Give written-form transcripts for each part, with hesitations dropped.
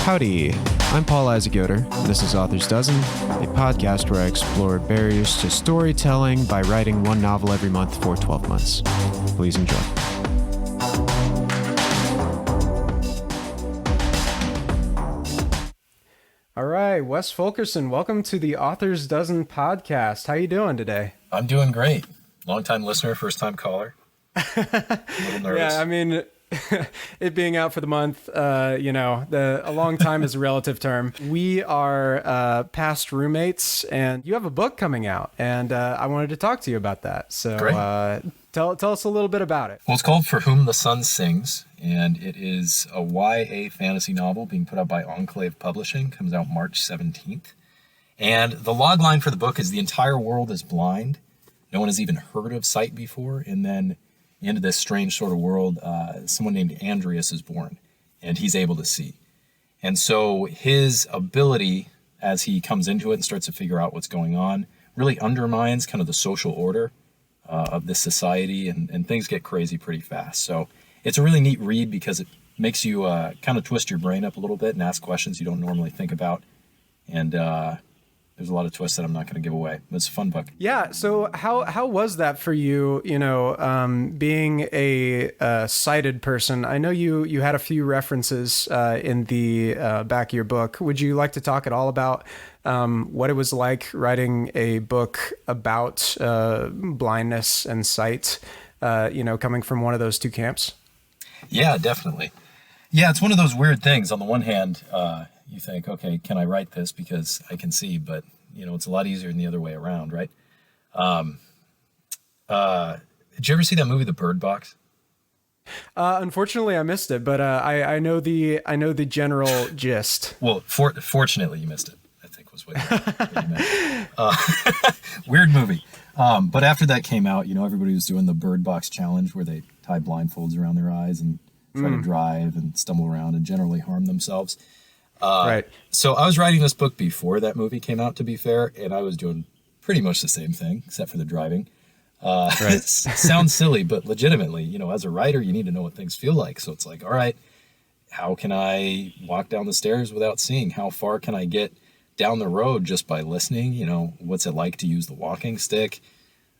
Howdy, I'm Paul Isagoder. This is Author's Dozen, a podcast where I explore barriers to storytelling by writing one novel every month for 12 months. Please enjoy. All right, Wes Fulkerson, welcome to the Author's Dozen podcast. How you doing today? I'm doing great. Long-time listener, first-time caller. A little nervous. Yeah, I mean, it being out for the month, a long time is a relative term. We are past roommates, and you have a book coming out, and I wanted to talk to you about that. So tell us a little bit about it. Well, it's called For Whom the Sun Sings, and it is a YA fantasy novel being put out by Enclave Publishing. Comes out March 17th. And the logline for the book is the entire world is blind. No one has even heard of sight before, and then into this strange sort of world, someone named Andrius is born, and he's able to see. And so his ability, as he comes into it and starts to figure out what's going on, really undermines kind of the social order of this society, and things get crazy pretty fast. So it's a really neat read because it makes you kind of twist your brain up a little bit and ask questions you don't normally think about. And there's a lot of twists that I'm not going to give away. It's a fun book. Yeah. So how was that for you? Being a sighted person. I know you had a few references in the back of your book. Would you like to talk at all about what it was like writing a book about blindness and sight? Coming from one of those two camps. Yeah, definitely. Yeah, it's one of those weird things. On the one hand, you think, okay, can I write this because I can see? But, it's a lot easier than the other way around, right? Did you ever see that movie, The Bird Box? Unfortunately, I missed it, but I know the general gist. Well, fortunately, you missed it, I think was what you meant. Weird movie. But after that came out, everybody was doing the Bird Box challenge where they tie blindfolds around their eyes and try to drive and stumble around and generally harm themselves. Right. So I was writing this book before that movie came out, to be fair, and I was doing pretty much the same thing, except for the driving. Right. It sounds silly, but legitimately, as a writer, you need to know what things feel like. So it's like, all right, how can I walk down the stairs without seeing? How far can I get down the road just by listening? What's it like to use the walking stick?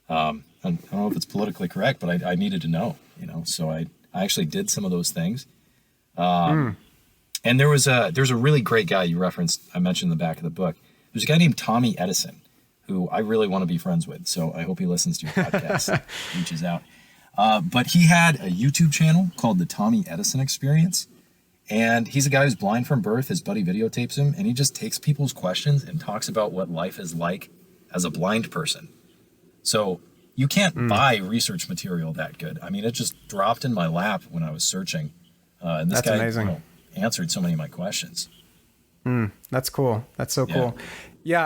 I don't know if it's politically correct, but I needed to know, so I actually did some of those things. And there's a really great guy you referenced, I mentioned in the back of the book. There's a guy named Tommy Edison, who I really want to be friends with. So I hope he listens to your podcast, reaches out. But he had a YouTube channel called The Tommy Edison Experience. And he's a guy who's blind from birth. His buddy videotapes him, and he just takes people's questions and talks about what life is like as a blind person. So you can't buy research material that good. I mean, it just dropped in my lap when I was searching. And this That's guy amazing. Answered so many of my questions. That's cool. That's so cool. Yeah,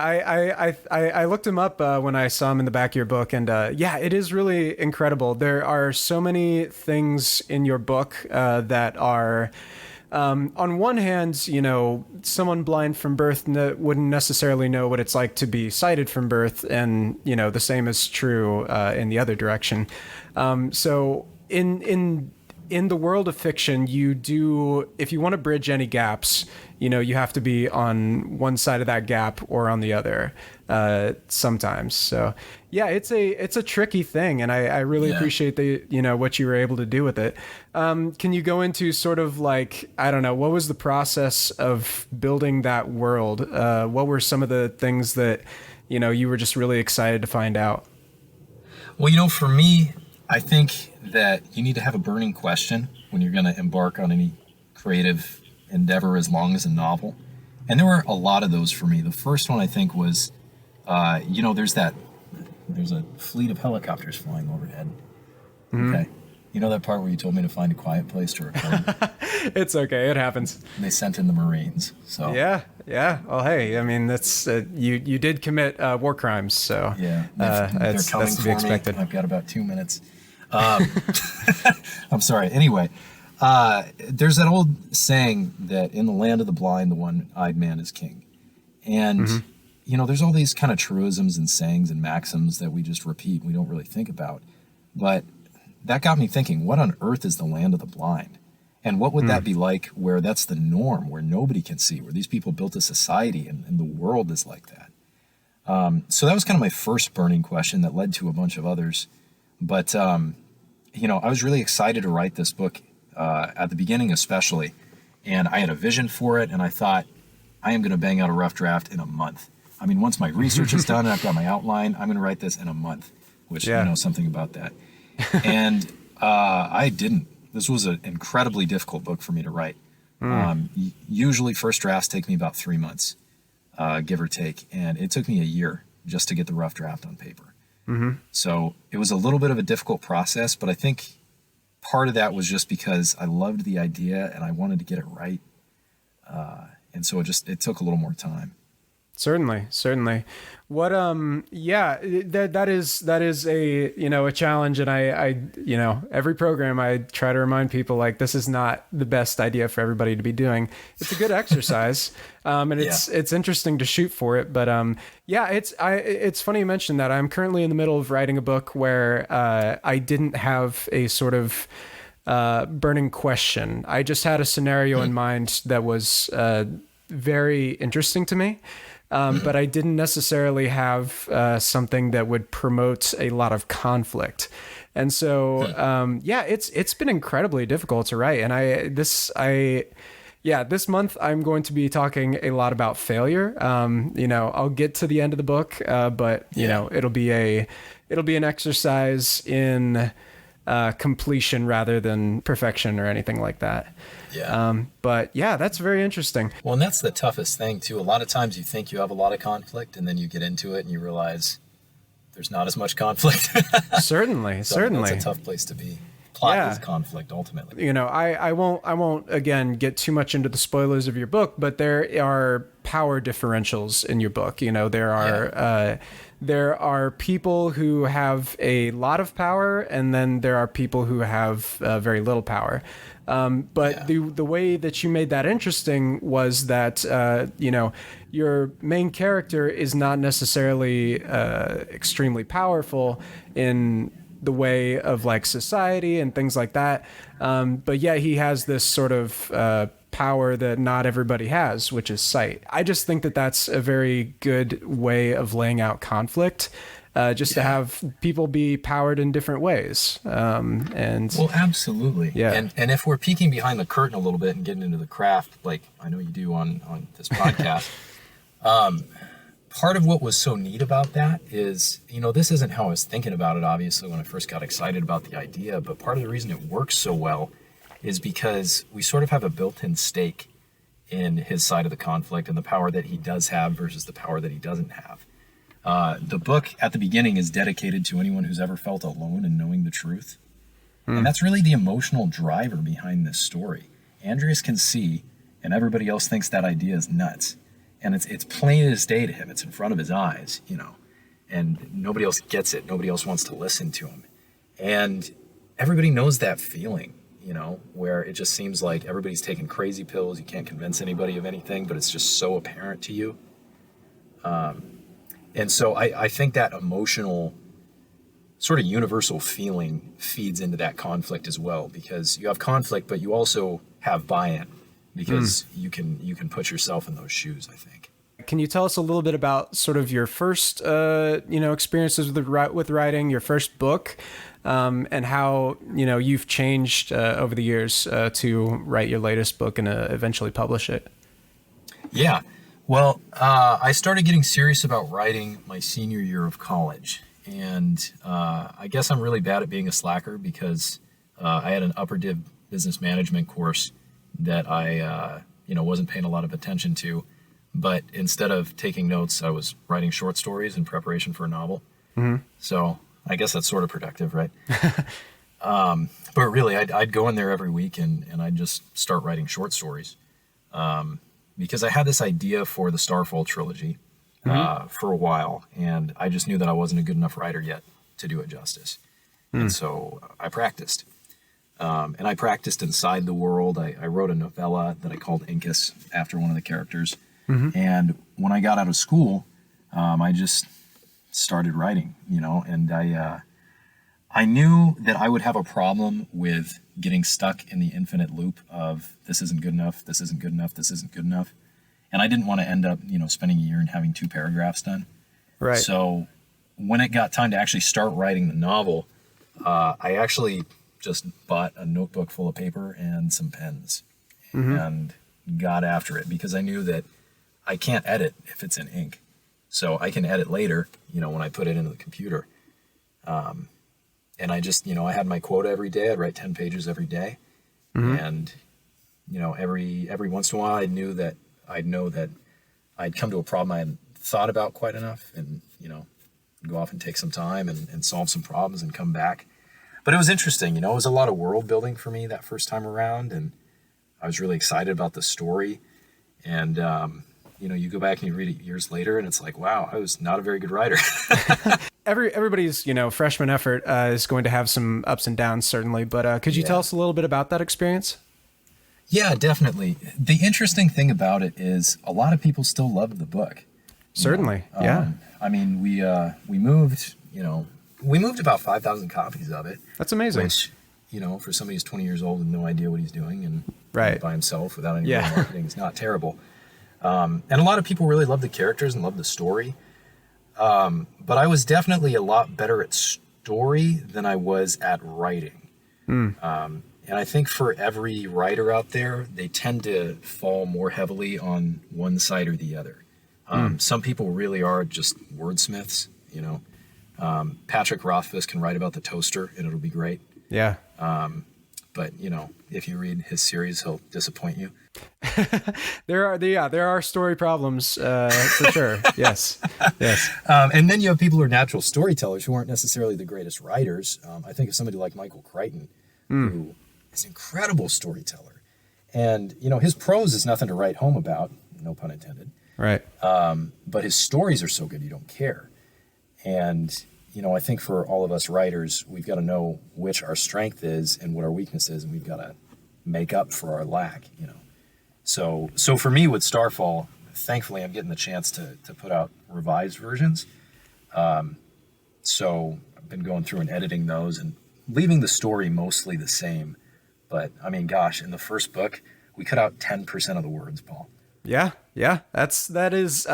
I looked him up when I saw him in the back of your book, and it is really incredible. There are so many things in your book that are, on one hand, someone blind from birth wouldn't necessarily know what it's like to be sighted from birth, and the same is true in the other direction. So in the world of fiction, if you want to bridge any gaps, you have to be on one side of that gap or on the other sometimes. So yeah, it's a tricky thing. And I really appreciate what you were able to do with it. Can you go into sort of like, I don't know, what was the process of building that world? What were some of the things that, you were just really excited to find out? Well, for me, I think that you need to have a burning question when you're going to embark on any creative endeavor as long as a novel. And there were a lot of those for me. The first one, I think, was, there's a fleet of helicopters flying overhead. Mm-hmm. Okay. You know that part where you told me to find a quiet place to record? It's okay. It happens. And they sent in the Marines. So Yeah. Well, hey, I mean, that's you did commit war crimes, so yeah, that's to be expected. I've got about 2 minutes. I'm sorry. Anyway, there's that old saying that in the land of the blind, the one-eyed man is king. And, there's all these kind of truisms and sayings and maxims that we just repeat and we don't really think about. But that got me thinking, what on earth is the land of the blind? And what would that be like where that's the norm, where nobody can see, where these people built a society and the world is like that? So that was kind of my first burning question that led to a bunch of others. But, you know, I was really excited to write this book at the beginning especially. And I had a vision for it, and I thought, I am going to bang out a rough draft in a month. I mean, once my research is done and I've got my outline, I'm going to write this in a month, which you know something about that. And I didn't. This was an incredibly difficult book for me to write. Usually first drafts take me about 3 months, give or take. And it took me a year just to get the rough draft on paper. So it was a little bit of a difficult process, but I think part of that was just because I loved the idea and I wanted to get it right. And so it took a little more time. Certainly. What, that is a, you know, a challenge. And I, you know, every program I try to remind people, like, this is not the best idea for everybody to be doing. It's a good exercise. And it's interesting to shoot for it, but, it's funny you mentioned that. I'm currently in the middle of writing a book where, I didn't have a sort of, burning question. I just had a scenario in mind that was, very interesting to me. But I didn't necessarily have something that would promote a lot of conflict. And so, it's been incredibly difficult to write. And this month I'm going to be talking a lot about failure. You know, I'll get to the end of the book, but you know, it'll be an exercise in completion rather than perfection or anything like that. But that's very interesting. Well, and that's the toughest thing too. A lot of times you think you have a lot of conflict and then you get into it and you realize there's not as much conflict. Certainly. It's a tough place to be. Plot is conflict ultimately. You know, I won't again get too much into the spoilers of your book, but there are power differentials in your book. You know, there are people who have a lot of power, and then there are people who have very little power. But the way that you made that interesting was that, you know, your main character is not necessarily extremely powerful in the way of like society and things like that. But yet he has this sort of power that not everybody has, which is sight. I just think that that's a very good way of laying out conflict. To have people be powered in different ways. Well, absolutely. Yeah. And if we're peeking behind the curtain a little bit and getting into the craft, like I know you do on this podcast, part of what was so neat about that is, you know, this isn't how I was thinking about it, obviously, when I first got excited about the idea, but part of the reason it works so well is because we sort of have a built-in stake in his side of the conflict and the power that he does have versus the power that he doesn't have. The book at the beginning is dedicated to anyone who's ever felt alone in knowing the truth. And that's really the emotional driver behind this story. Andrius can see, and everybody else thinks that idea is nuts. And it's plain as day to him. It's in front of his eyes, you know, and nobody else gets it. Nobody else wants to listen to him. And everybody knows that feeling, you know, where it just seems like everybody's taking crazy pills. You can't convince anybody of anything, but it's just so apparent to you. And so I think that emotional sort of universal feeling feeds into that conflict as well, because you have conflict, but you also have buy-in because you can put yourself in those shoes, I think. Can you tell us a little bit about sort of your first, experiences with writing, your first book, and how, you know, you've changed over the years to write your latest book and eventually publish it? Yeah. Well, I started getting serious about writing my senior year of college. And I guess I'm really bad at being a slacker because I had an upper div business management course that I wasn't paying a lot of attention to. But instead of taking notes, I was writing short stories in preparation for a novel. So I guess that's sort of productive, right? But really, I'd go in there every week and I'd just start writing short stories. Because I had this idea for the Starfall trilogy for a while, and I just knew that I wasn't a good enough writer yet to do it justice. And so I practiced. And I practiced inside the world. I wrote a novella that I called Incus after one of the characters. And when I got out of school, I just started writing, you know, and I knew that I would have a problem with getting stuck in the infinite loop of this isn't good enough, this isn't good enough, this isn't good enough. And I didn't want to end up, spending a year and having 2 paragraphs done. Right. So when it got time to actually start writing the novel, I actually just bought a notebook full of paper and some pens and got after it, because I knew that I can't edit if it's in ink. So I can edit later, when I put it into the computer. And I just, I had my quota every day. I'd write 10 pages every day. And, every once in a while I'd know that I'd come to a problem I hadn't thought about quite enough, and, go off and take some time and solve some problems and come back. But it was interesting, it was a lot of world building for me that first time around. And I was really excited about the story. And, you go back and you read it years later and it's like, wow, I was not a very good writer. Everybody's, freshman effort is going to have some ups and downs, certainly. But could you tell us a little bit about that experience? Yeah, definitely. The interesting thing about it is a lot of people still loved the book. Certainly, yeah. I mean, we moved about 5,000 copies of it. That's amazing. Which, for somebody who's 20 years old and no idea what he's doing and by himself without any real marketing is not terrible. And a lot of people really love the characters and love the story. But I was definitely a lot better at story than I was at writing. And I think for every writer out there, they tend to fall more heavily on one side or the other. Some people really are just wordsmiths, Patrick Rothfuss can write about the toaster and it'll be great. Yeah. But if you read his series, he'll disappoint you. There are story problems for sure. Yes. And then you have people who are natural storytellers who aren't necessarily the greatest writers. I think of somebody like Michael Crichton, who is an incredible storyteller. And, his prose is nothing to write home about, no pun intended. Right. But his stories are so good you don't care. And, I think for all of us writers, we've got to know which our strength is and what our weakness is, and we've got to make up for our lack, So for me with Starfall, thankfully I'm getting the chance to put out revised versions. So I've been going through and editing those and leaving the story mostly the same. But I mean, gosh, in the first book, we cut out 10% of the words, Paul. Yeah. That is,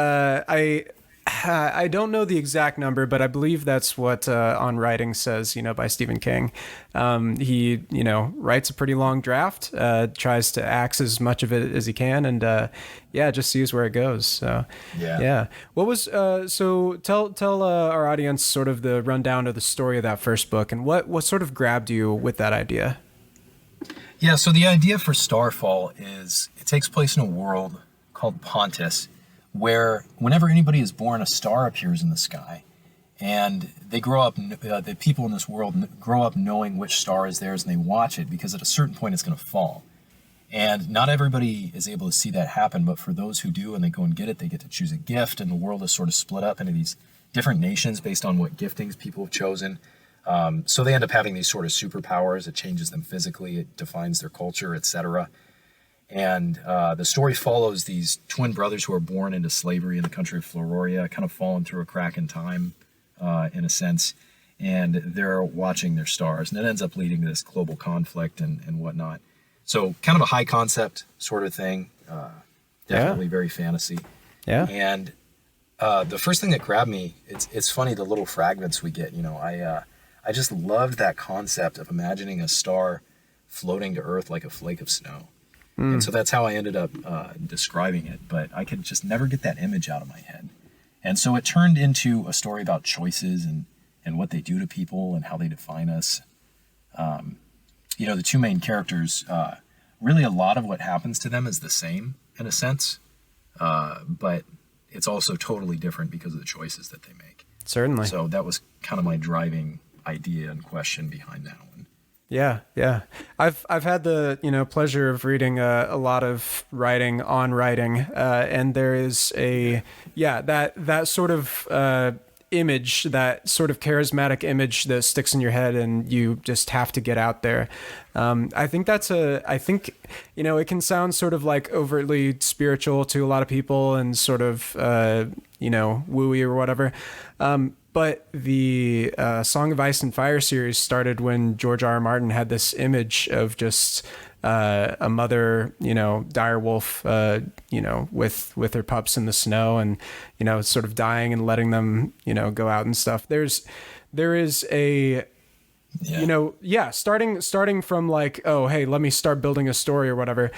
I don't know the exact number, but I believe that's what On Writing says, by Stephen King. He, writes a pretty long draft, tries to axe as much of it as he can, and just sees where it goes. So yeah. What was so tell our audience sort of the rundown of the story of that first book, and what sort of grabbed you with that idea? Yeah, so the idea for Starfall is it takes place in a world called Pontus, where whenever anybody is born, a star appears in the sky, and they grow up, the people in this world grow up knowing which star is theirs, and they watch it because at a certain point it's going to fall. And not everybody is able to see that happen, but for those who do and they go and get it, they get to choose a gift, and the world is sort of split up into these different nations based on what giftings people have chosen. So they end up having these sort of superpowers. It changes them physically, it defines their culture, etc. And the story follows these twin brothers who are born into slavery in the country of Floria, kind of fallen through a crack in time, in a sense, and they're watching their stars. And it ends up leading to this global conflict and whatnot. So kind of a high concept sort of thing, definitely very fantasy. Yeah. And the first thing that grabbed me, it's funny, the little fragments we get, I just loved that concept of imagining a star floating to Earth like a flake of snow. And so that's how I ended up describing it, but I could just never get that image out of my head. And so it turned into a story about choices and what they do to people and how they define us. The two main characters, really a lot of what happens to them is the same in a sense, but it's also totally different because of the choices that they make. Certainly. So that was kind of my driving idea and question behind that one. Yeah. I've had the pleasure of reading a lot of writing on writing, and there is that sort of image, that sort of charismatic image that sticks in your head, and you just have to get out there. I think it can sound sort of like overtly spiritual to a lot of people and sort of wooey or whatever. But the Song of Ice and Fire series started when George R. R. Martin had this image of just a mother, dire wolf, with her pups in the snow, and sort of dying and letting them, go out and stuff. There is a starting from like, oh, hey, let me start building a story or whatever,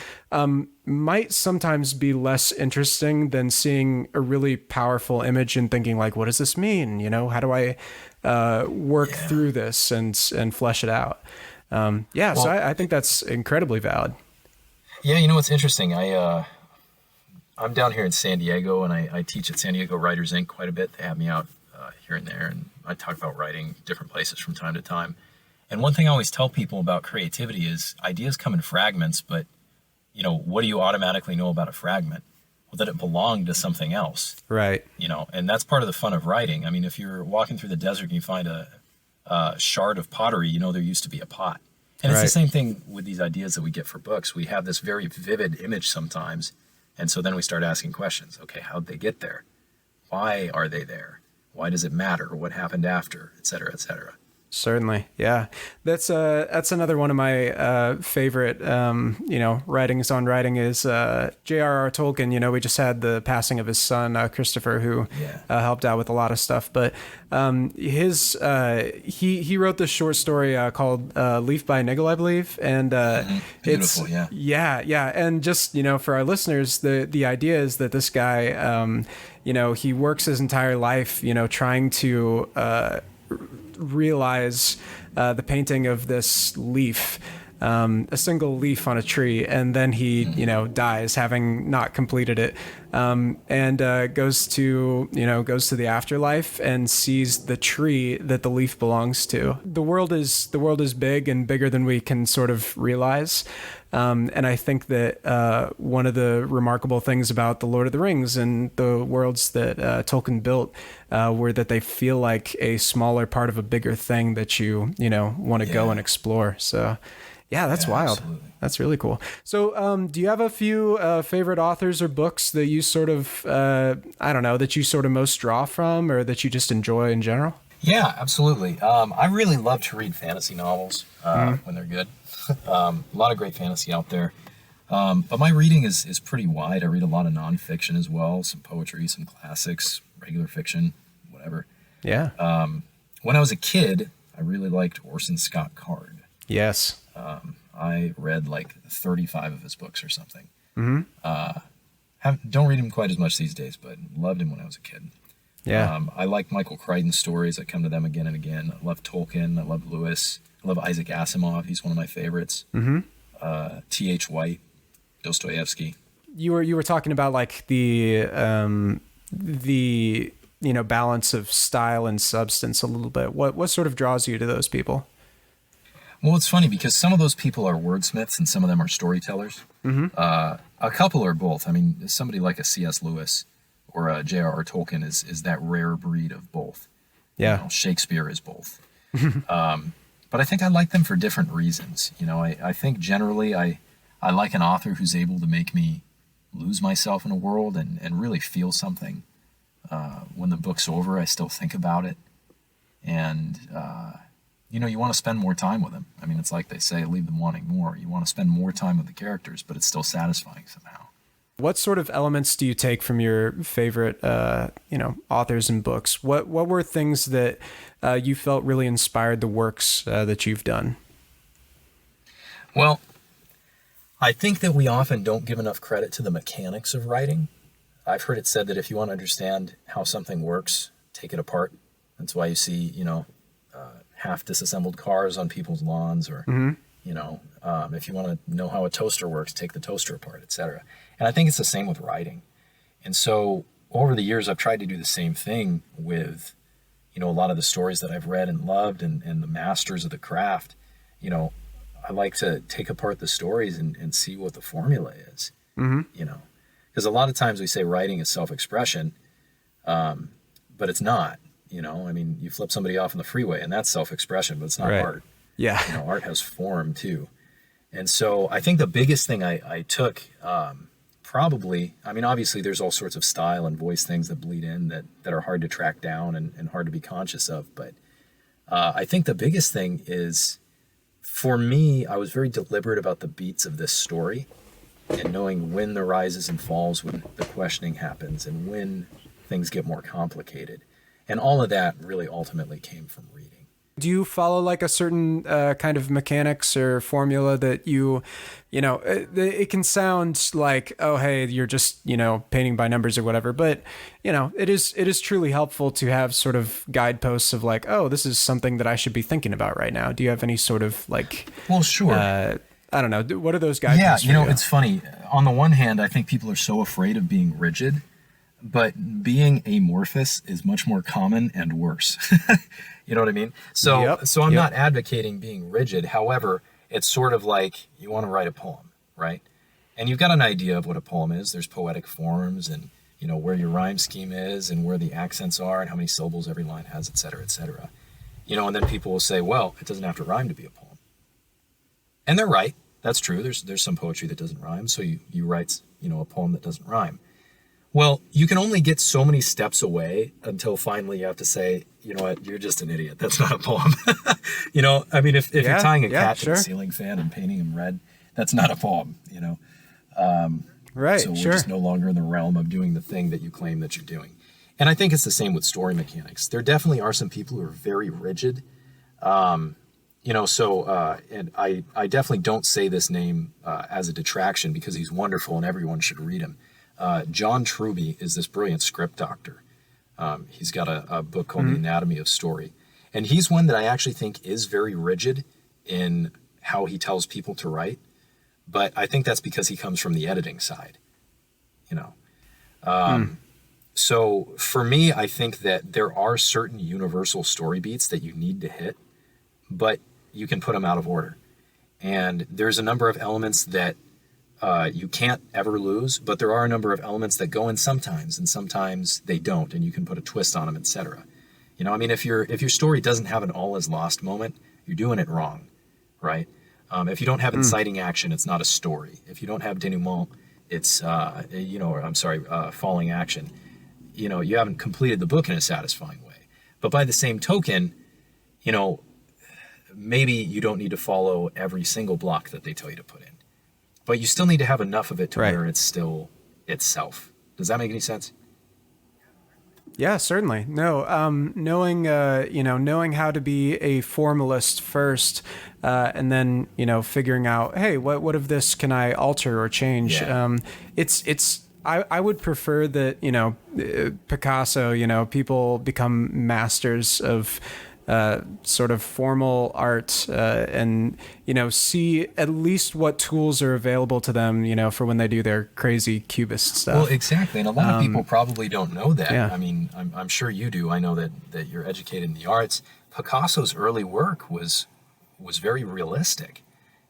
might sometimes be less interesting than seeing a really powerful image and thinking like, what does this mean? How do I work through this and flesh it out? So I think that's incredibly valid. Yeah, what's interesting? I'm down here in San Diego, and I teach at San Diego Writers Inc. quite a bit. They have me out here and there, and I talk about writing different places from time to time. And one thing I always tell people about creativity is ideas come in fragments, but what do you automatically know about a fragment? Well, that it belonged to something else. Right. And that's part of the fun of writing. I mean, if you're walking through the desert and you find a shard of pottery, there used to be a pot. And it's the same thing with these ideas that we get for books. We have this very vivid image sometimes. And so then we start asking questions. Okay, how'd they get there? Why are they there? Why does it matter? What happened after, et cetera, et cetera. Certainly. Yeah. That's another one of my favorite, writings on writing is J.R.R. Tolkien. We just had the passing of his son, Christopher, who helped out with a lot of stuff. But he wrote this short story called Leaf by Niggle, I believe. And Beautiful, it's... Yeah. And just, for our listeners, the idea is that this guy, he works his entire life, trying to... realize the painting of this leaf, a single leaf on a tree, and then he dies having not completed it, and goes to the afterlife and sees the tree that the leaf belongs to. The world is big and bigger than we can sort of realize. And I think that one of the remarkable things about the Lord of the Rings and the worlds that Tolkien built were that they feel like a smaller part of a bigger thing that you want to go and explore. So, that's wild. Absolutely. That's really cool. So, do you have a few favorite authors or books that you sort of, that you sort of most draw from or that you just enjoy in general? Yeah, absolutely. I really love to read fantasy novels when they're good. A lot of great fantasy out there. But my reading is pretty wide. I read a lot of nonfiction as well, some poetry, some classics, regular fiction, whatever. Yeah. When I was a kid, I really liked Orson Scott Card. Yes. I read like 35 of his books or something. Mm-hmm. Don't read him quite as much these days, but loved him when I was a kid. Yeah. I like Michael Crichton's stories. I come to them again and again. I love Tolkien. I love Lewis. I love Isaac Asimov. He's one of my favorites. Mm-hmm. T.H. White, Dostoevsky. You were talking about like the balance of style and substance a little bit. What sort of draws you to those people? Well, it's funny because some of those people are wordsmiths and some of them are storytellers. Mm-hmm. A couple are both. I mean, somebody like a C.S. Lewis or a J.R.R. Tolkien is that rare breed of both. Yeah. Shakespeare is both. But I think I like them for different reasons. I think generally I like an author who's able to make me lose myself in a world and really feel something. When the book's over, I still think about it. And, you want to spend more time with them. I mean, it's like they say, leave them wanting more. You want to spend more time with the characters, but it's still satisfying somehow. What sort of elements do you take from your favorite, authors and books? What were things that you felt really inspired the works that you've done? Well, I think that we often don't give enough credit to the mechanics of writing. I've heard it said that if you want to understand how something works, take it apart. That's why you see, half disassembled cars on people's lawns, or, if you want to know how a toaster works, take the toaster apart, etc. And I think it's the same with writing. And so over the years, I've tried to do the same thing with, a lot of the stories that I've read and loved and the masters of the craft. I like to take apart the stories and see what the formula is, because a lot of times we say writing is self-expression, but it's not. You flip somebody off on the freeway and that's self-expression, but it's not art. Yeah. Art has form too. And so I think the biggest thing I took probably, I mean, obviously there's all sorts of style and voice things that bleed in that are hard to track down and hard to be conscious of. But I think the biggest thing is, for me, I was very deliberate about the beats of this story and knowing when the rises and falls, when the questioning happens, and when things get more complicated. And all of that really ultimately came from reading. Do you follow like a certain kind of mechanics or formula that it can sound like, oh, hey, you're just, painting by numbers or whatever. But, it is truly helpful to have sort of guideposts of like, oh, this is something that I should be thinking about right now. Do you have any sort of like, well, sure. I don't know. What are those guideposts? Yeah, it's funny. On the one hand, I think people are so afraid of being rigid, but being amorphous is much more common and worse. You know what I mean? So I'm not advocating being rigid. However, it's sort of like you want to write a poem, right? And you've got an idea of what a poem is. There's poetic forms and, where your rhyme scheme is and where the accents are and how many syllables every line has, et cetera, et cetera. And then people will say, well, it doesn't have to rhyme to be a poem. And they're right. That's true. There's some poetry that doesn't rhyme. So you write, a poem that doesn't rhyme. Well, you can only get so many steps away until finally you have to say, you know what, you're just an idiot. That's not a poem. If you're tying a cat to a ceiling fan and painting him red, that's not a poem, Right, so we're just no longer in the realm of doing the thing that you claim that you're doing. And I think it's the same with story mechanics. There definitely are some people who are very rigid. And I definitely don't say this name as a detraction because he's wonderful and everyone should read him. John Truby is this brilliant script doctor. He's got a book called The Anatomy of Story. And he's one that I actually think is very rigid in how he tells people to write. But I think that's because he comes from the editing side, So for me, I think that there are certain universal story beats that you need to hit, but you can put them out of order. And there's a number of elements that you can't ever lose, but there are a number of elements that go in sometimes, and sometimes they don't, and you can put a twist on them, etc. If your story doesn't have an all is lost moment, you're doing it wrong, right? If you don't have inciting action, it's not a story. If you don't have denouement, it's falling action. You haven't completed the book in a satisfying way. But by the same token, maybe you don't need to follow every single block that they tell you to put in. But you still need to have enough of it to where it's still itself. Does that make any sense? Yeah, certainly. No, knowing how to be a formalist first, and then, figuring out, hey, what of this can I alter or change? Yeah. I would prefer that, Picasso, people become masters of sort of formal art, and see at least what tools are available to them, for when they do their crazy cubist stuff. Well, exactly, and a lot of people probably don't know that. Yeah. I'm sure you do. I know that you're educated in the arts. Picasso's early work was very realistic,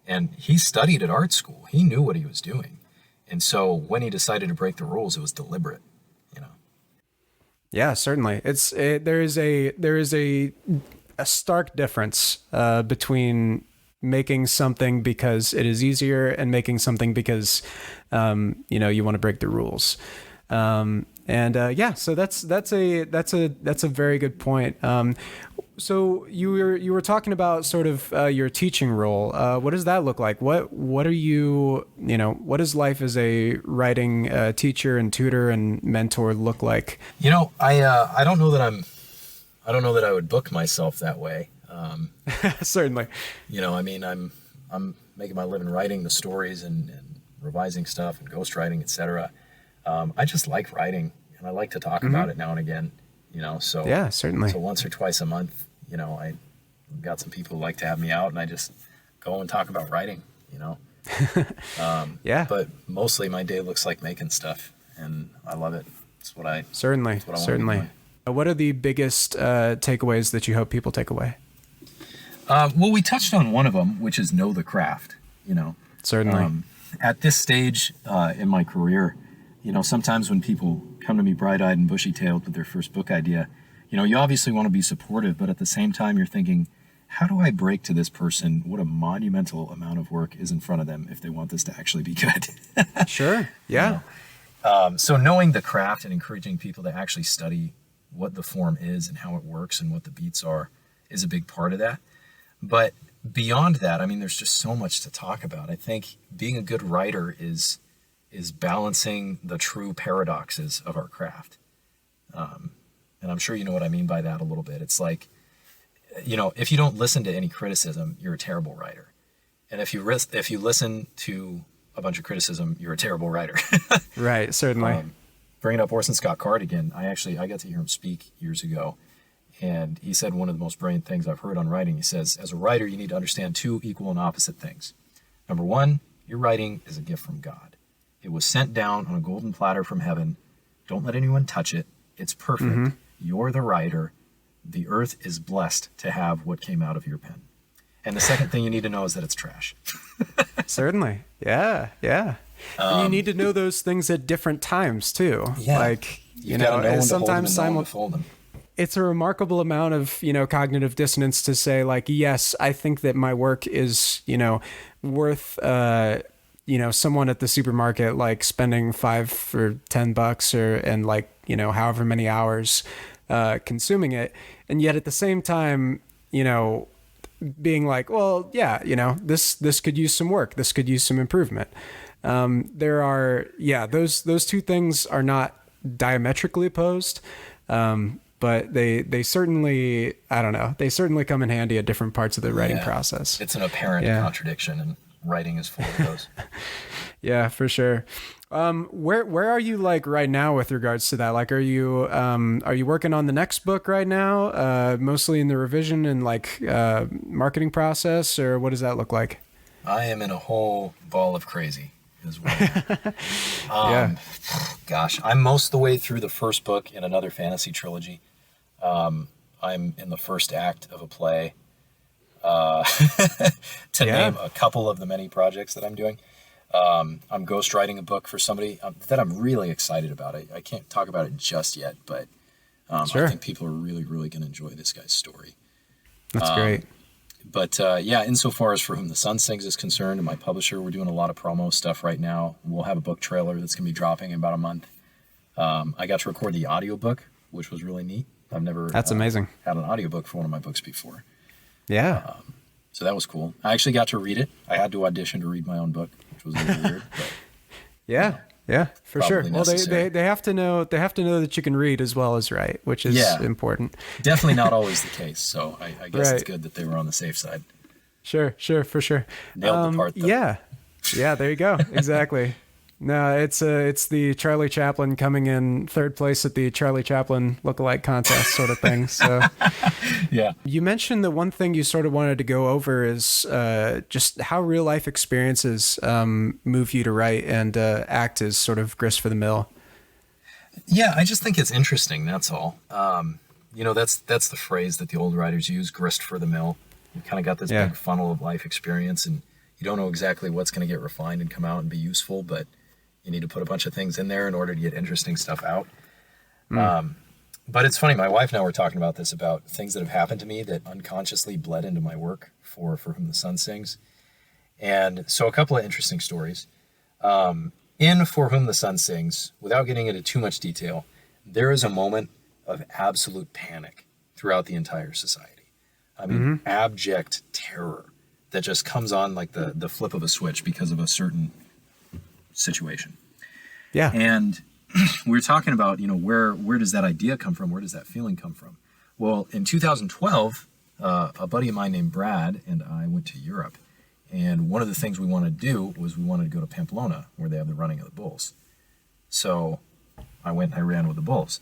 and he studied at art school. He knew what he was doing, and so when he decided to break the rules, it was deliberate. Yeah, certainly. There is a stark difference between making something because it is easier and making something because you want to break the rules. So that's a very good point. So you were talking about sort of your teaching role. What does that look like? What are you, what does life as a writing teacher and tutor and mentor look like? I don't know that I would book myself that way. Certainly. I'm making my living writing the stories and revising stuff and ghostwriting, etc. I just like writing, and I like to talk about it now and again. So yeah, certainly. So once or twice a month, I got some people who like to have me out, and I just go and talk about writing. Yeah. But mostly my day looks like making stuff, and I love it. It's what I certainly. What are the biggest takeaways that you hope people take away? Well, we touched on one of them, which is know the craft. Certainly. At this stage in my career, sometimes when people come to me bright-eyed and bushy-tailed with their first book idea, you obviously want to be supportive, but at the same time you're thinking, how do I break to this person what a monumental amount of work is in front of them if they want this to actually be good? Sure. Yeah. So knowing the craft and encouraging people to actually study what the form is and how it works and what the beats are is a big part of that. But beyond that, I mean, there's just so much to talk about. I think being a good writer is balancing the true paradoxes of our craft. And I'm sure you know what I mean by that a little bit. It's like, if you don't listen to any criticism, you're a terrible writer. And if you listen to a bunch of criticism, you're a terrible writer. Right, certainly. Bringing up Orson Scott Card again, I got to hear him speak years ago. And he said one of the most brilliant things I've heard on writing. He says, as a writer, you need to understand two equal and opposite things. Number one, your writing is a gift from God. It was sent down on a golden platter from heaven. Don't let anyone touch it. It's perfect. Mm-hmm. You're the writer. The earth is blessed to have what came out of your pen. And the second thing you need to know is that it's trash. Certainly. Yeah. And you need to know those things at different times too. Yeah. Like, sometimes it's a remarkable amount of, cognitive dissonance to say like, yes, I think that my work is, worth, someone at the supermarket, like spending $5 or $10 and like, however many hours, consuming it. And yet at the same time, being like, well, yeah, this could use some work. This could use some improvement. There are, those two things are not diametrically opposed. But they certainly, I don't know, they certainly come in handy at different parts of the writing process. It's an apparent contradiction, and writing is full of those. Yeah, for sure. Where are you like right now with regards to that? Like, are you working on the next book right now? Mostly in the revision and like marketing process, or what does that look like? I am in a whole ball of crazy as well. Gosh, I'm most of the way through the first book in another fantasy trilogy. I'm in the first act of a play. To name a couple of the many projects that I'm doing. I'm ghostwriting a book for somebody that I'm really excited about. I can't talk about it just yet, but sure. I think people are really, really going to enjoy this guy's story. That's great. But insofar as For Whom the Sun Sings is concerned, and my publisher, we're doing a lot of promo stuff right now. We'll have a book trailer that's going to be dropping in about a month. I got to record the audiobook, which was really neat. I've never amazing. Had an audiobook for one of my books before. Yeah. So that was cool. I actually got to read it. I had to audition to read my own book, which was a little weird. But, yeah, for sure. Necessary. Well, they have to know that you can read as well as write, which is important. Definitely not always the case. So I guess It's good that they were on the safe side. Sure, for sure. Nailed the part, though. Yeah, there you go. Exactly. No, it's the Charlie Chaplin coming in third place at the Charlie Chaplin lookalike contest sort of thing. So, yeah. You mentioned that one thing you sort of wanted to go over is just how real life experiences move you to write and act as sort of grist for the mill. Yeah, I just think it's interesting. That's all. That's the phrase that the old writers use: grist for the mill. You kind of got this big funnel of life experience, and you don't know exactly what's going to get refined and come out and be useful, but you need to put a bunch of things in there in order to get interesting stuff out. But it's funny, my wife and I were talking about this, about things that have happened to me that unconsciously bled into my work for Whom the Sun Sings. And so a couple of interesting stories. In For Whom the Sun Sings, without getting into too much detail, there is a moment of absolute panic throughout the entire society. I mean, abject terror that just comes on like the flip of a switch because of a certain situation. Yeah. And we were talking about, where does that idea come from? Where does that feeling come from? Well, in 2012, a buddy of mine named Brad and I went to Europe. And one of the things we wanted to do was we wanted to go to Pamplona, where they have the running of the bulls. So I went and I ran with the bulls.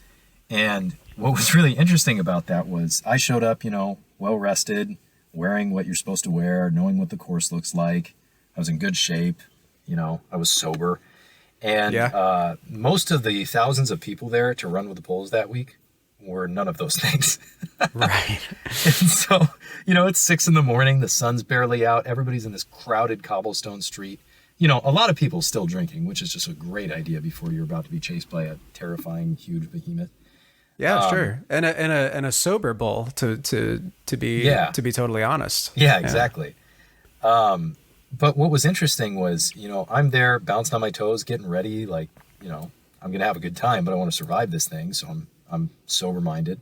And what was really interesting about that was I showed up, well rested, wearing what you're supposed to wear, knowing what the course looks like. I was in good shape. I was sober. And most of the thousands of people there to run with the bulls that week were none of those things. Right. And so, it's 6 a.m, the sun's barely out. Everybody's in this crowded cobblestone street. A lot of people still drinking, which is just a great idea before you're about to be chased by a terrifying, huge behemoth. Yeah, sure. And a sober bull Yeah, to be totally honest. yeah, exactly. But what was interesting was, I'm there bouncing on my toes, getting ready, like, I'm gonna have a good time, but I want to survive this thing, so I'm sober minded,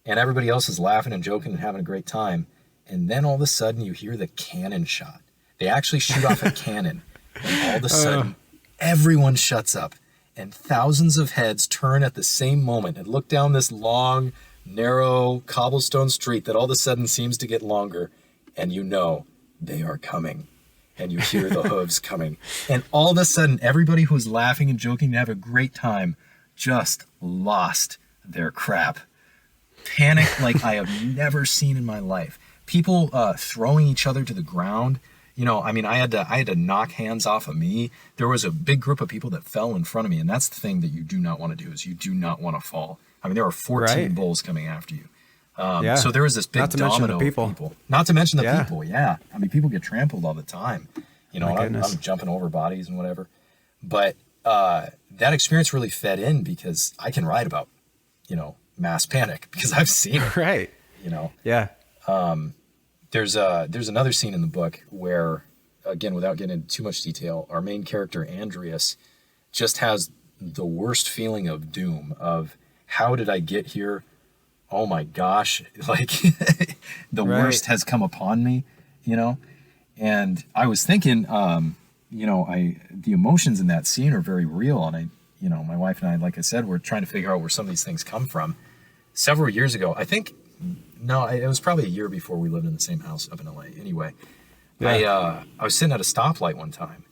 and everybody else is laughing and joking and having a great time, and then all of a sudden you hear the cannon shot. They actually shoot off a cannon, and all of a sudden everyone shuts up, and thousands of heads turn at the same moment and look down this long, narrow cobblestone street that all of a sudden seems to get longer, and they are coming. And you hear the hooves coming. And all of a sudden, everybody who's laughing and joking to have a great time just lost their crap. Panic like I have never seen in my life. People throwing each other to the ground. I had to knock hands off of me. There was a big group of people that fell in front of me, and that's the thing that you do not want to do, is you do not want to fall. There are 14 bulls coming after you. So there was this big domino of people. Not to mention the people, yeah. People get trampled all the time. I'm jumping over bodies and whatever. But that experience really fed in because I can write about, mass panic because I've seen it. Right. Yeah. There's another scene in the book where, again, without getting into too much detail, our main character, Andrius, just has the worst feeling of doom of how did I get here? Oh my gosh, like the worst has come upon me, and I was thinking, the emotions in that scene are very real. And my wife and I, like I said, we're trying to figure out where some of these things come from. Several years ago, it was probably a year before we lived in the same house up in LA. Anyway, I was sitting at a stoplight one time,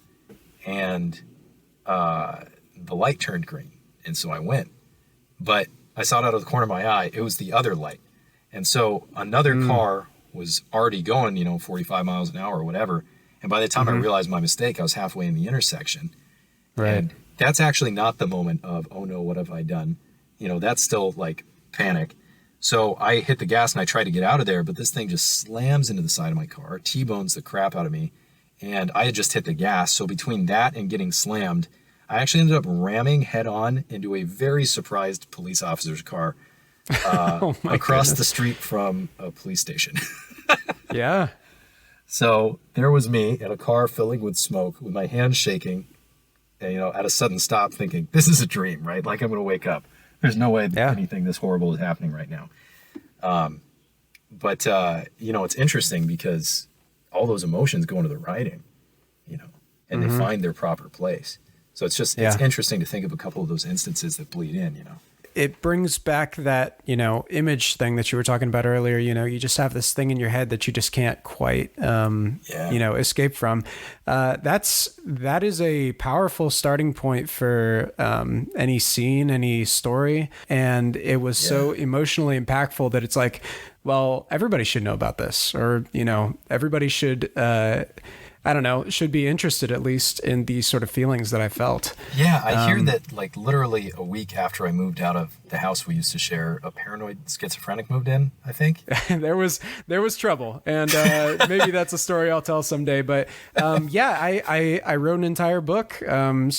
and the light turned green. And so I went, but I saw it out of the corner of my eye. It was the other light. And so another car was already going, 45 miles an hour or whatever. And by the time I realized my mistake, I was halfway in the intersection. Right. And that's actually not the moment of, oh no, what have I done? That's still like panic. So I hit the gas and I tried to get out of there, but this thing just slams into the side of my car, T-bones the crap out of me. And I had just hit the gas. So between that and getting slammed, I actually ended up ramming head on into a very surprised police officer's car across the street from a police station. Yeah. So there was me in a car filling with smoke with my hands shaking and, at a sudden stop thinking, this is a dream, right? Like I'm going to wake up. There's no way anything this horrible is happening right now. But it's interesting because all those emotions go into the writing, and they find their proper place. So it's interesting to think of a couple of those instances that bleed in, It brings back that, image thing that you were talking about earlier. You just have this thing in your head that you just can't quite, escape from. That is a powerful starting point for any scene, any story. And it was so emotionally impactful that it's like, well, everybody should know about this, or, everybody should, should be interested at least in these sort of feelings that I felt. Yeah, I hear that like literally a week after I moved out of the house we used to share, a paranoid schizophrenic moved in, I think. there was trouble, and maybe that's a story I'll tell someday. But I wrote an entire book around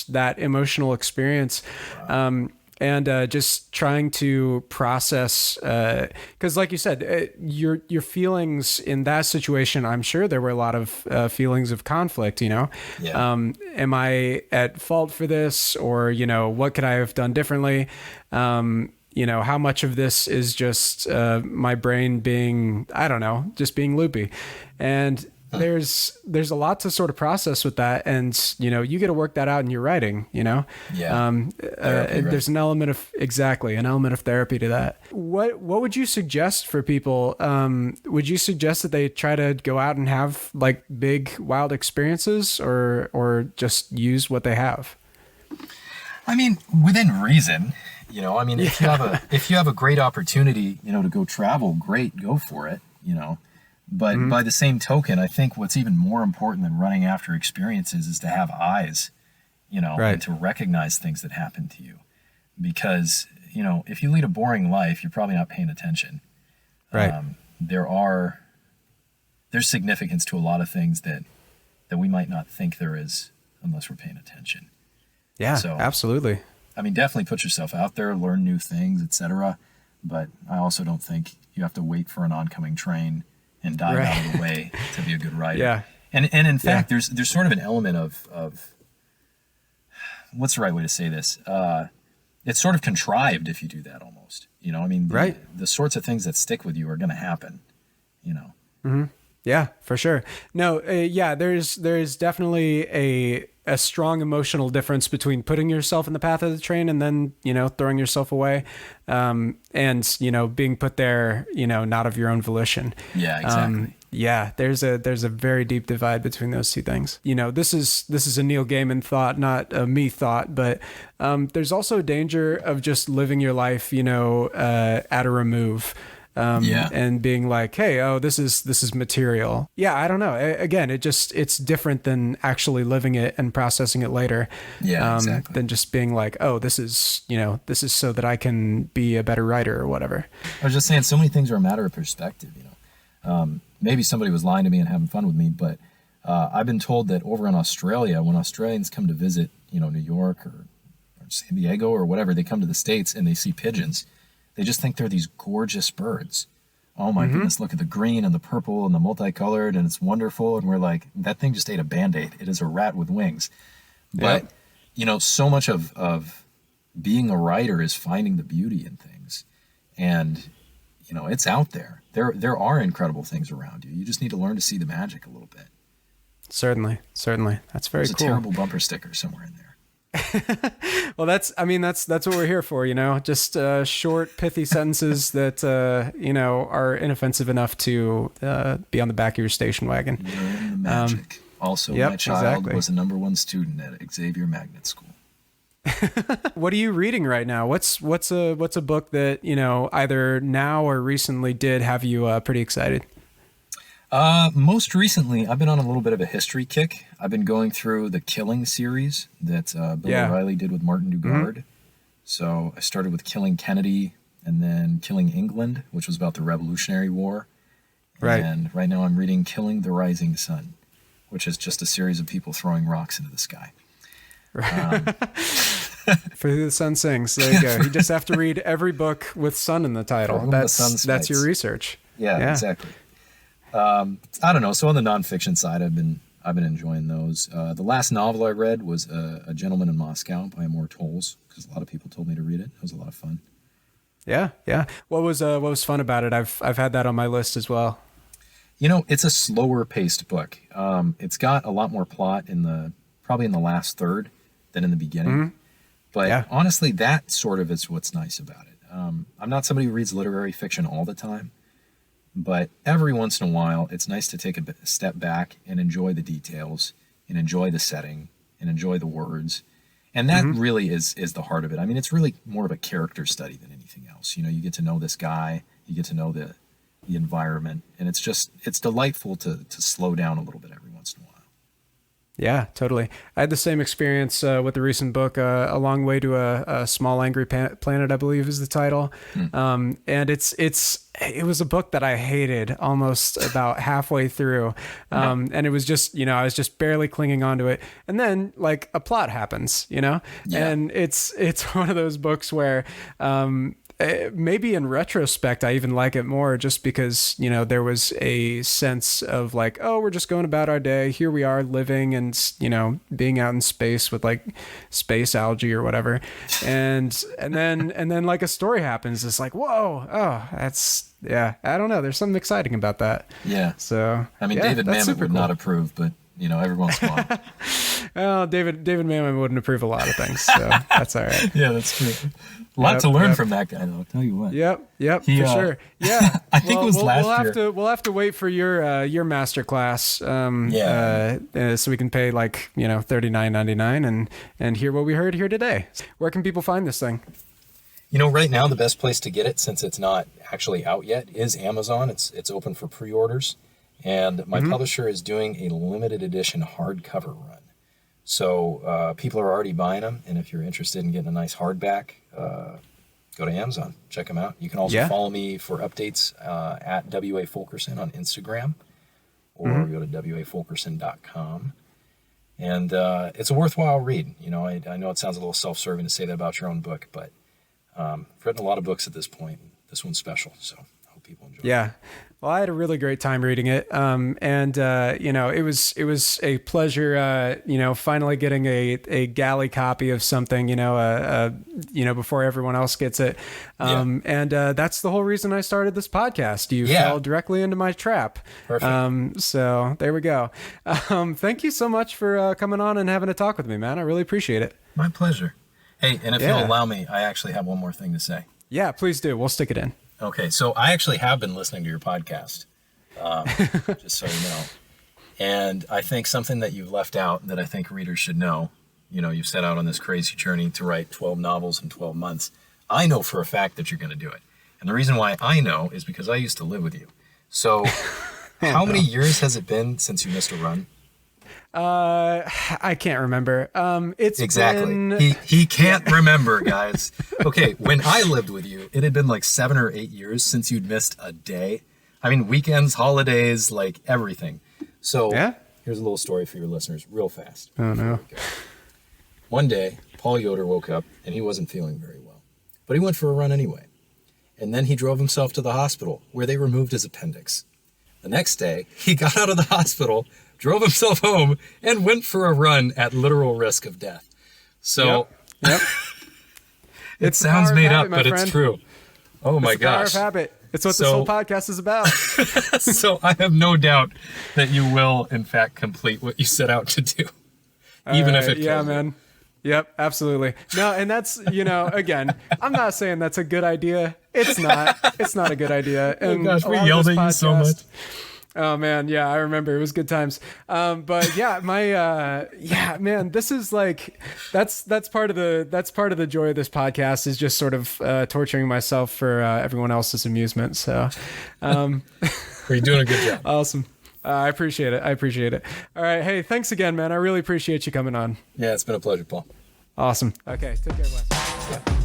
that emotional experience. Wow. And just trying to process, because like you said, your feelings in that situation, I'm sure there were a lot of feelings of conflict, Yeah. Am I at fault for this? Or, what could I have done differently? How much of this is just my brain being, just being loopy. And there's a lot to sort of process with that, and you get to work that out in your writing. There's an element of therapy to that. What would you suggest for people? Would you suggest that they try to go out and have like big wild experiences, or just use what they have? Within reason. If you have a great opportunity, to go travel, great, go for it. But by the same token, I think what's even more important than running after experiences is to have eyes, and to recognize things that happen to you. Because, if you lead a boring life, you're probably not paying attention. Right. There's significance to a lot of things that we might not think there is unless we're paying attention. Yeah, so, absolutely. I mean, definitely put yourself out there, learn new things, etc. But I also don't think you have to wait for an oncoming train and dive out of the way to be a good writer. Yeah. And in fact, there's sort of an element of what's the right way to say this? It's sort of contrived if you do that almost. You know, I mean, the sorts of things that stick with you are going to happen. You know. Mm-hmm. Yeah, for sure. No, there's definitely a strong emotional difference between putting yourself in the path of the train and then, you know, throwing yourself away, and, you know, being put there, you know, not of your own volition. Yeah, exactly. There's a very deep divide between those two things. You know, this is a Neil Gaiman thought, not a me thought, but there's also a danger of just living your life, you know, at a remove. And being like, hey, this is material. Yeah, I don't know. Again, it's different than actually living it and processing it later. Yeah, exactly. Than just being like, this is so that I can be a better writer or whatever. I was just saying, so many things are a matter of perspective, you know. Maybe somebody was lying to me and having fun with me, but I've been told that over in Australia, when Australians come to visit, you know, New York or San Diego or whatever, they come to the States and they see pigeons. They just think they're these gorgeous birds. Oh my goodness, look at the green and the purple and the multicolored, and it's wonderful. And we're like, that thing just ate a Band-Aid. It is a rat with wings. But, you know, so much of being a writer is finding the beauty in things. And, you know, it's out there. There are incredible things around you. You just need to learn to see the magic a little bit. Certainly. That's very cool. There's a terrible bumper sticker somewhere in there. Well, that's what we're here for, you know, just short, pithy sentences that, you know, are inoffensive enough to be on the back of your station wagon. Learn the magic. Also, my child was a #1 student at Xavier Magnet School. What are you reading right now? What's a book that, you know, either now or recently did have you pretty excited? Most recently, I've been on a little bit of a history kick. I've been going through the Killing series that Bill O'Reilly did with Martin Dugard. Mm-hmm. So I started with Killing Kennedy and then Killing England, which was about the Revolutionary War. Right. And right now I'm reading Killing the Rising Sun, which is just a series of people throwing rocks into the sky. For Who the Sun Sings. There you go. You just have to read every book with sun in the title. That's your research. Yeah, exactly. I don't know. So on the nonfiction side, I've been enjoying those. The last novel I read was A Gentleman in Moscow by Amor Towles, because a lot of people told me to read it. It was a lot of fun. Yeah. What was fun about it? I've had that on my list as well. You know, it's a slower paced book. It's got a lot more plot probably in the last third than in the beginning. Mm-hmm. But honestly, that sort of is what's nice about it. I'm not somebody who reads literary fiction all the time. But every once in a while, it's nice to take a step back and enjoy the details and enjoy the setting and enjoy the words. And that really is the heart of it. I mean, it's really more of a character study than anything else. You know, you get to know this guy, you get to know the environment, and it's delightful to slow down a little bit every once in a while. Yeah, totally. I had the same experience with the recent book, A Long Way to a Small Angry Planet, I believe is the title. And it was a book that I hated almost about halfway through. And it was just, you know, I was just barely clinging onto it. And then like a plot happens, you know, and it's one of those books where, maybe in retrospect, I even like it more just because, you know, there was a sense of like, oh, we're just going about our day. Here we are living and, you know, being out in space with like space algae or whatever. And then like a story happens. It's like, whoa, I don't know. There's something exciting about that. Yeah. So, I mean, David Mamet would not approve, but you know, every once in a while. Well, David Mamet wouldn't approve a lot of things, so that's all right. Yeah, that's true. A lot to learn from that guy, though. I'll tell you what. Yep, for sure. Yeah, I think it was last year. We'll have to wait for your master class. So we can pay like $39.99 and hear what we heard here today. Where can people find this thing? You know, right now the best place to get it, since it's not actually out yet, is Amazon. It's open for pre-orders. And my publisher is doing a limited edition hardcover run. So people are already buying them. And if you're interested in getting a nice hardback, go to Amazon. Check them out. You can also follow me for updates at WA Fulkerson on Instagram, or go to wafulkerson.com. And it's a worthwhile read. You know, I know it sounds a little self-serving to say that about your own book, but I've written a lot of books at this point. This one's special, so I hope people enjoy it. Yeah. Well, I had a really great time reading it. You know, it was a pleasure, you know, finally getting a galley copy of something, you know, before everyone else gets it. That's the whole reason I started this podcast. You fell directly into my trap. Perfect. So there we go. Thank you so much for coming on and having a talk with me, man. I really appreciate it. My pleasure. Hey, and if you'll allow me, I actually have one more thing to say. Yeah, please do. We'll stick it in. Okay, so I actually have been listening to your podcast, just so you know. And I think something that you've left out that I think readers should know, you know, you've set out on this crazy journey to write 12 novels in 12 months. I know for a fact that you're going to do it. And the reason why I know is because I used to live with you. So how many years has it been since you missed a run? I can't remember. It's exactly. been... He can't remember, guys. Okay, when I lived with you, it had been like 7 or 8 years since you'd missed a day. I mean, weekends, holidays, like everything. So here's a little story for your listeners, real fast. Oh no. One day, Paul Yoder woke up and he wasn't feeling very well, but he went for a run anyway. And then he drove himself to the hospital where they removed his appendix. The next day, he got out of the hospital, drove himself home, and went for a run at literal risk of death. So Yep. it sounds made up, but it's true. Oh my gosh. It's the power of habit. It's what this whole podcast is about. So I have no doubt that you will, in fact, complete what you set out to do. Even if it kills you. Man. Yep, absolutely. No, and that's, you know, again, I'm not saying that's a good idea. It's not. It's not a good idea. And oh gosh, we yelled at you so much. Oh man, yeah, I remember. It was good times. But yeah, man, this is like that's part of the joy of this podcast is just sort of torturing myself for everyone else's amusement. So, you're doing a good job. Awesome. I appreciate it. All right, hey, thanks again, man. I really appreciate you coming on. Yeah, it's been a pleasure, Paul. Awesome. Okay, take care, Wes. Yeah.